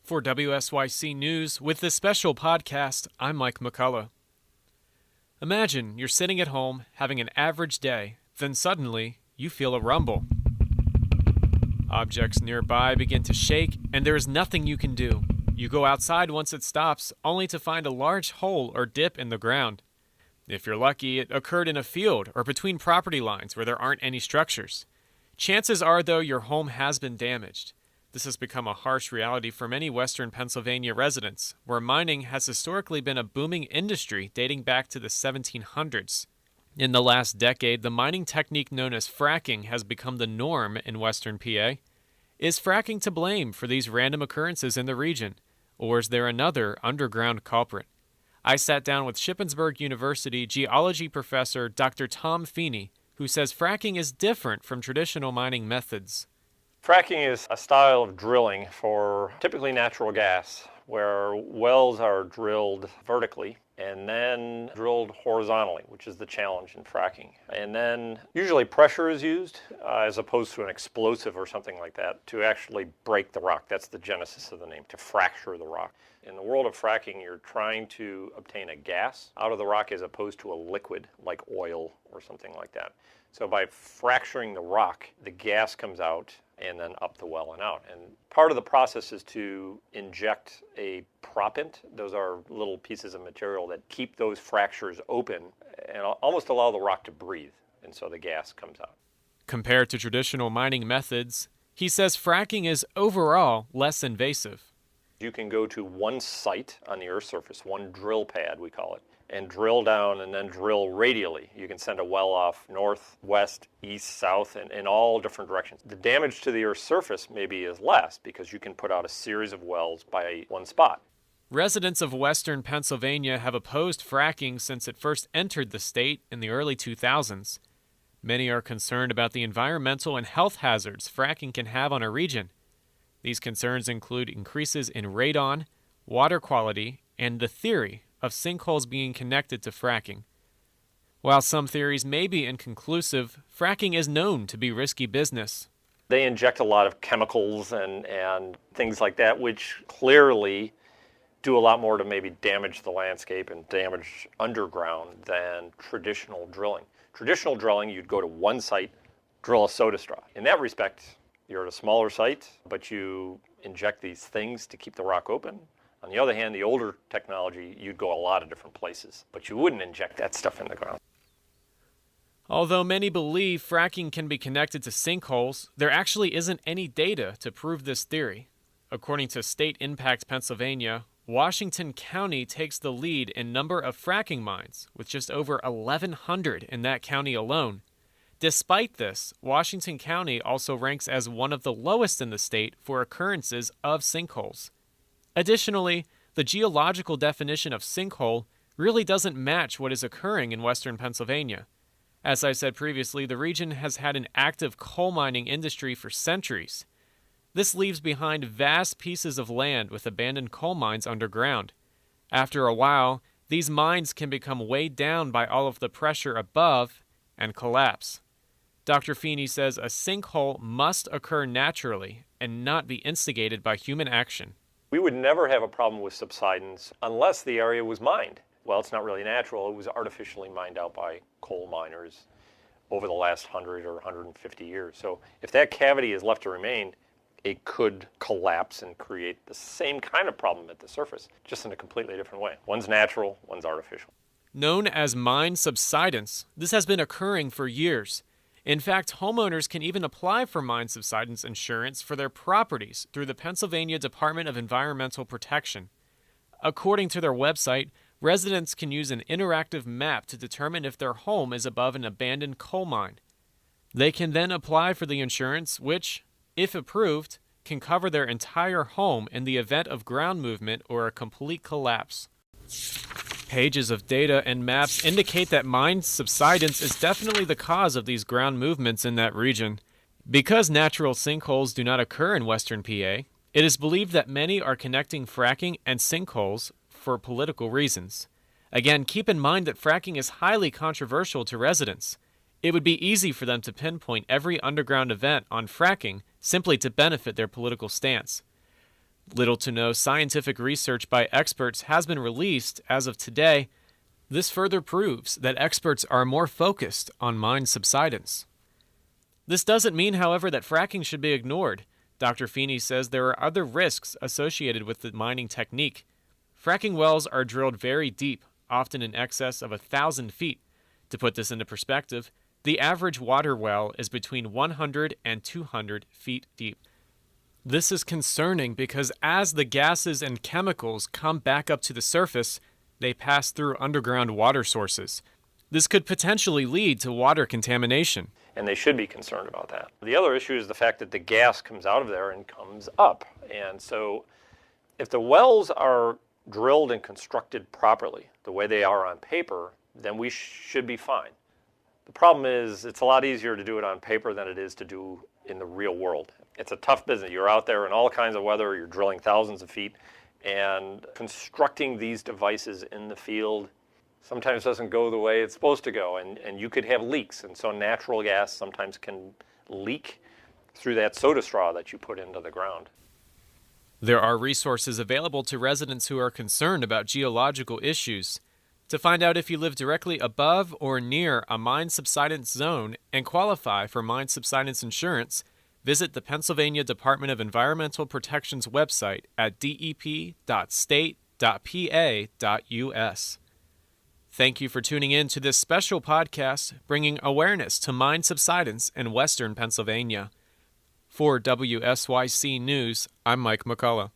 For WSYC News, with this special podcast, I'm Mike McCullough. Imagine you're sitting at home, having an average day, then suddenly, you feel a rumble. Objects nearby begin to shake, and there is nothing you can do. You go outside once it stops, only to find a large hole or dip in the ground. If you're lucky, it occurred in a field or between property lines where there aren't any structures. Chances are, though, your home has been damaged. This has become a harsh reality for many western Pennsylvania residents, where mining has historically been a booming industry dating back to the 1700s. In the last decade, the mining technique known as fracking has become the norm in western PA. Is fracking to blame for these random occurrences in the region, or is there another underground culprit? I sat down with Shippensburg University geology professor Dr. Tom Feeney, who says fracking is different from traditional mining methods. Fracking is a style of drilling for typically natural gas, where wells are drilled vertically and then drilled horizontally, which is the challenge in fracking. And then usually pressure is used as opposed to an explosive or something like that to actually break the rock. That's the genesis of the name, to fracture the rock. In the world of fracking, you're trying to obtain a gas out of the rock as opposed to a liquid like oil or something like that. So by fracturing the rock, the gas comes out and then up the well and out. And part of the process is to inject a proppant. Those are little pieces of material that keep those fractures open and almost allow the rock to breathe. And so the gas comes out. Compared to traditional mining methods, he says fracking is overall less invasive. You can go to one site on the Earth's surface, one drill pad, we call it, and drill down and then drill radially. You can send a well off north, west, east, south, and in all different directions. The damage to the Earth's surface maybe is less because you can put out a series of wells by one spot. Residents of western Pennsylvania have opposed fracking since it first entered the state in the early 2000s. Many are concerned about the environmental and health hazards fracking can have on a region. These concerns include increases in radon, water quality, and the theory of sinkholes being connected to fracking. While some theories may be inconclusive, fracking is known to be risky business. They inject a lot of chemicals and things like that, which clearly do a lot more to maybe damage the landscape and damage underground than traditional drilling. Traditional drilling, you'd go to one site, drill a soda straw. In that respect, you're at a smaller site, but you inject these things to keep the rock open. On the other hand, the older technology, you'd go a lot of different places, but you wouldn't inject that stuff in the ground. Although many believe fracking can be connected to sinkholes, there actually isn't any data to prove this theory. According to State Impact Pennsylvania, Washington County takes the lead in number of fracking mines, with just over 1,100 in that county alone. Despite this, Washington County also ranks as one of the lowest in the state for occurrences of sinkholes. Additionally, the geological definition of sinkhole really doesn't match what is occurring in western Pennsylvania. As I said previously, the region has had an active coal mining industry for centuries. This leaves behind vast pieces of land with abandoned coal mines underground. After a while, these mines can become weighed down by all of the pressure above and collapse. Dr. Feeney says a sinkhole must occur naturally and not be instigated by human action. We would never have a problem with subsidence unless the area was mined. Well, it's not really natural. It was artificially mined out by coal miners over the last 100 or 150 years. So if that cavity is left to remain, it could collapse and create the same kind of problem at the surface, just in a completely different way. One's natural, one's artificial. Known as mine subsidence, this has been occurring for years. In fact, homeowners can even apply for mine subsidence insurance for their properties through the Pennsylvania Department of Environmental Protection. According to their website, residents can use an interactive map to determine if their home is above an abandoned coal mine. They can then apply for the insurance, which, if approved, can cover their entire home in the event of ground movement or a complete collapse. Pages of data and maps indicate that mine subsidence is definitely the cause of these ground movements in that region. Because natural sinkholes do not occur in western PA, it is believed that many are connecting fracking and sinkholes for political reasons. Again, keep in mind that fracking is highly controversial to residents. It would be easy for them to pinpoint every underground event on fracking simply to benefit their political stance. Little to no scientific research by experts has been released as of today. This further proves that experts are more focused on mine subsidence. This doesn't mean, however, that fracking should be ignored. Dr. Feeney says there are other risks associated with the mining technique. Fracking wells are drilled very deep, often in excess of 1,000 feet. To put this into perspective, the average water well is between 100 and 200 feet deep. This is concerning because as the gases and chemicals come back up to the surface, they pass through underground water sources. This could potentially lead to water contamination. And they should be concerned about that. The other issue is the fact that the gas comes out of there and comes up. And so if the wells are drilled and constructed properly, the way they are on paper, then we should be fine. The problem is it's a lot easier to do it on paper than it is to do in the real world. It's a tough business. You're out there in all kinds of weather, you're drilling thousands of feet, and constructing these devices in the field sometimes doesn't go the way it's supposed to go, and you could have leaks, and so natural gas sometimes can leak through that soda straw that you put into the ground. There are resources available to residents who are concerned about geological issues. To find out if you live directly above or near a mine subsidence zone and qualify for mine subsidence insurance, visit the Pennsylvania Department of Environmental Protection's website at dep.state.pa.us. Thank you for tuning in to this special podcast bringing awareness to mine subsidence in western Pennsylvania. For WSYC News, I'm Mike McCullough.